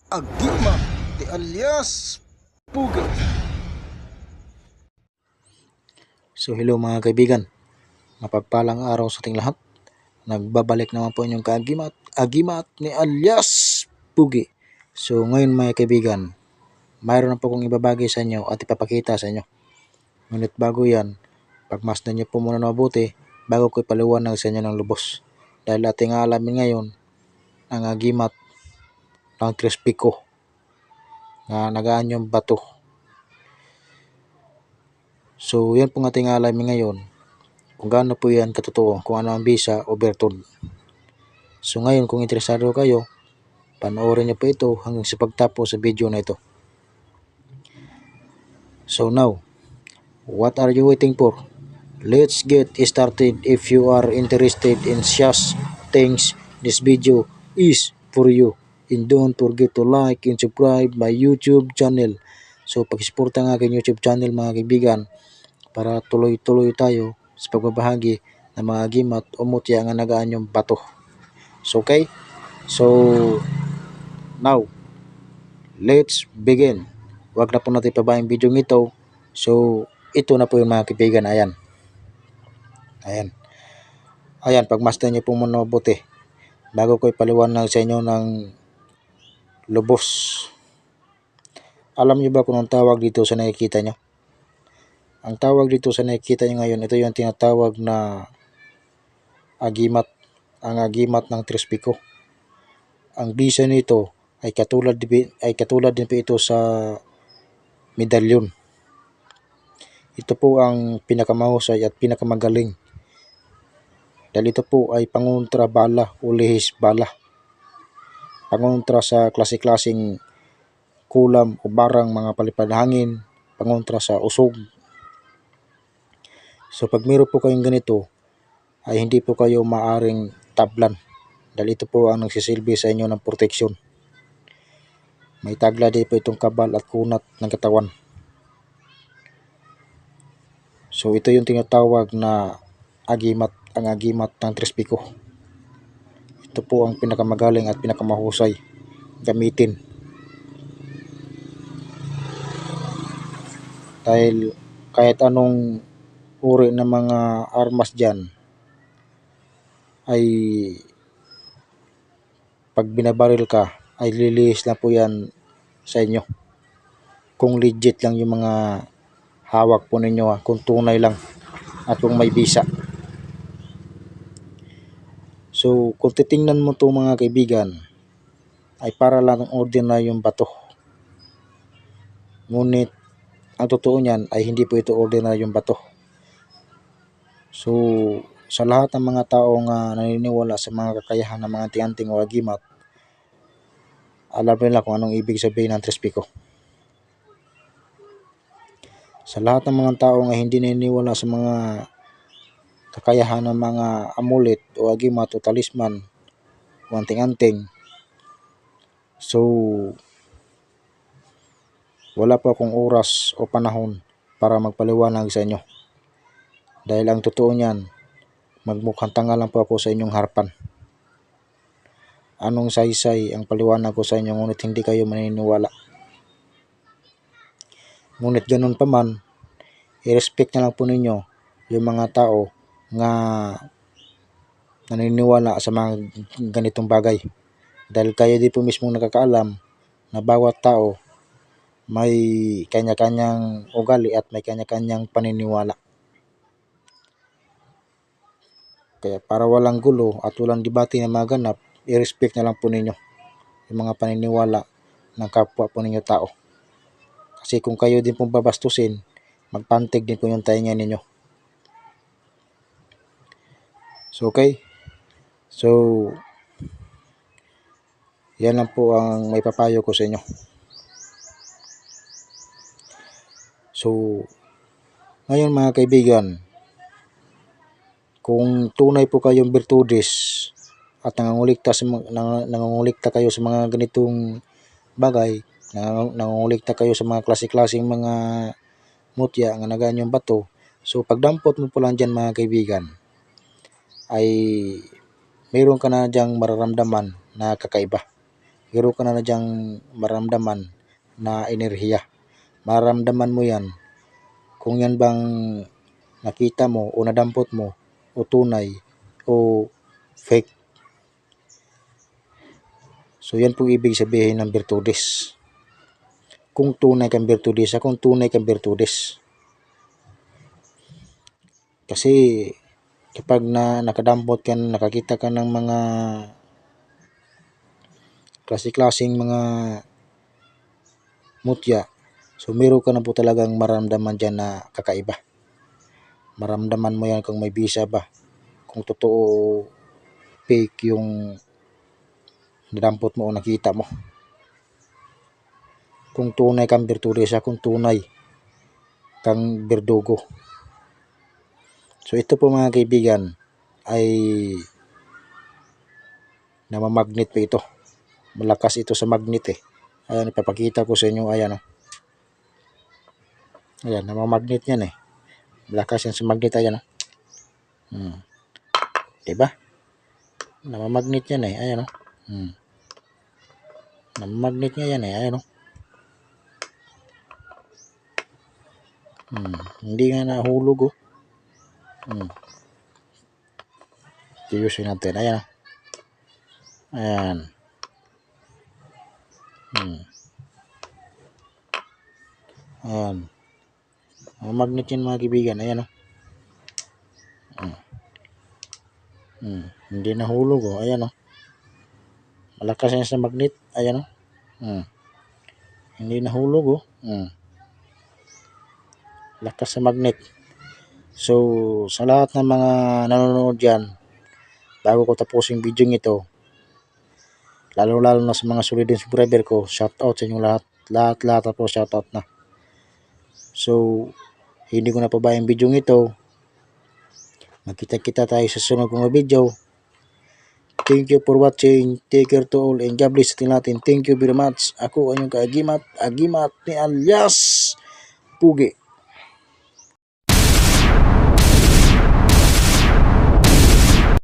Agima de alias Pugi. So hello mga kaibigan, mapagpalang araw sa ating lahat. Nagbabalik naman po inyong Agimat ni alias Pugi. So ngayon mga kaibigan, mayroon na po kong ibabagi sa inyo at ipapakita sa inyo. Ngunit bago yan, pagmasdan niyo po muna na mabuti bago ko ipaliwanag sa inyo ng lubos. Dahil ating alamin ngayon ang agimat ng Trispico na nagaanyong bato. So yan po ating alamin ngayon kung gaano po yan katotoo, kung ano ang bisa o bertod. So ngayon kung interesado kayo, panoorin niyo po ito hanggang sa pagtapos sa video na ito. So now, what are you waiting for? Let's get started. If you are interested in such things, this video is for you. And don't forget to like and subscribe my YouTube channel. So pag-suporta ang aking YouTube channel mga kaibigan para tuloy-tuloy tayo sa pagbabahagi ng mga agimat o mutya nga nagaanyong bato. So okay? So now, let's begin. Huwag na po natin pabayang video ito. So ito na po yung mga kaibigan. Ayan, pagmasdan niyo po muna mabuti bago ko ipaliwanag sa inyo ng lubos. Alam niyo ba kung ang tawag dito sa nakikita niyo? Ang tawag dito sa nakikita niyo ngayon, ito yung tinatawag na agimat, ang agimat ng Trispico. Ang bisa nito ay katulad din po ito sa medalyon. Ito po ang pinakamahusay at pinakamagaling. Dahil ito po ay pangontra bala o lihis bala. Pangontra sa klase-klaseng kulam o barang mga palipad hangin, pangontra sa usog. So pag meron po kayong ganito, ay hindi po kayo maaring tablan. Dahil ito po ang nagsisilbi sa inyo ng proteksyon. May tagla din po itong kabal at kunat ng katawan. So ito yung tinatawag na agimat, ang agimat ng Trispico. Ito po ang pinakamagaling at pinakamahusay gamitin. Dahil kahit anong uri ng mga armas dyan ay pag binabaril ka ay lilihis lang po yan sa inyo. Kung legit lang yung mga hawak po ninyo, kung tunay lang at kung may bisa. So kung titingnan mo itong mga kaibigan ay para lang ordinaryong bato. Ngunit ang totoo niyan ay hindi po ito ordinaryong bato. So sa lahat ng mga tao nga naniniwala sa mga kakayahan ng mga anting-anting o agimat, alam nila kung anong ibig sabihin ng Trispico. Sa lahat ng mga tao nga hindi naniniwala sa mga kakayahan ng mga amulet o agimat o talisman o anting-anting, so wala pa akong oras o panahon para magpaliwanag sa inyo. Dahil ang totoo niyan, magmukhang tanga lang po ako sa inyong harapan. Anong saysay ang paliwanag ko sa inyo ngunit hindi kayo maniniwala. Ngunit ganun pa man, i-respect na lang po ninyo yung mga tao nga naniniwala sa mga ganitong bagay. Dahil kayo di po mismo nakakaalam na bawat tao may kanya-kanyang ugali at may kanya-kanyang paniniwala. Kaya para walang gulo at walang debate na maganap, i-respect na lang po ninyo yung mga paniniwala ng kapwa po ninyo tao. Kasi kung kayo din pong babastusin, magpantig din po yung tainga ninyo. So okay? So yan lang po ang may papayo ko sa inyo. So ngayon mga kaibigan, kung tunay po kayong birtudes at nangungulikta kayo sa mga ganitong bagay, nangungulikta kayo sa mga klase-klaseng mga mutya nga nagaanyong bato, so pagdampot mo po lang dyan mga kaibigan, ay mayroon ka na dyang mararamdaman na kakaiba. Meron ka na dyang maramdaman na enerhiya. Mararamdaman mo yan kung yan bang nakita mo o nadampot mo o tunay o fake. So yan po ibig sabihin ng birtudes. Kung tunay kang birtudes, kung tunay kang birtudes. Kasi kapag nakadampot ka, nakakita ka ng mga klase-klaseng mga mutya, so meron ka na po talagang maramdaman dyan na kakaiba. Maramdaman mo yan kung may bisa ba, kung totoo fake yung nadampot mo o nakita mo. Kung tunay kang birtudes, kung tunay kang birdugo. So ito po mga kaibigan ay namamagnet pa ito. Malakas ito sa magnet eh. Ayan, ipapakita ko sa inyo. Ayan, oh. Ayan, namamagnet yan eh. Malakas yan sa magnet. Ayan, oh. Diba? Namamagnet yan eh. Ayan, oh. Namamagnet nga yan eh. Ayan, oh. Hindi nga nahulog, oh. Tiyusin natin. Ayan, oh. Ayan. Ayan. Namamagnet yan mga kaibigan. Ayan, oh. Hindi nahulog, oh. Ayan, oh. Malakas yan sa magnet. Ayan, oh. Hindi nahulog, oh. Lakas sa magnet. So, sa lahat ng mga nanonood dyan, bago ko tapusin video ito, lalo-lalo na sa mga solid subscriber ko, shout out sa inyo lahat. Lahat po shout out na. So, hindi ko na pabayang video ito. Magkita-kita tayo sa sunod kong video. Thank you for watching. Take care to all and God bless natin. Thank you very much. Ako ang inyong kaagimat ni alias Pugi.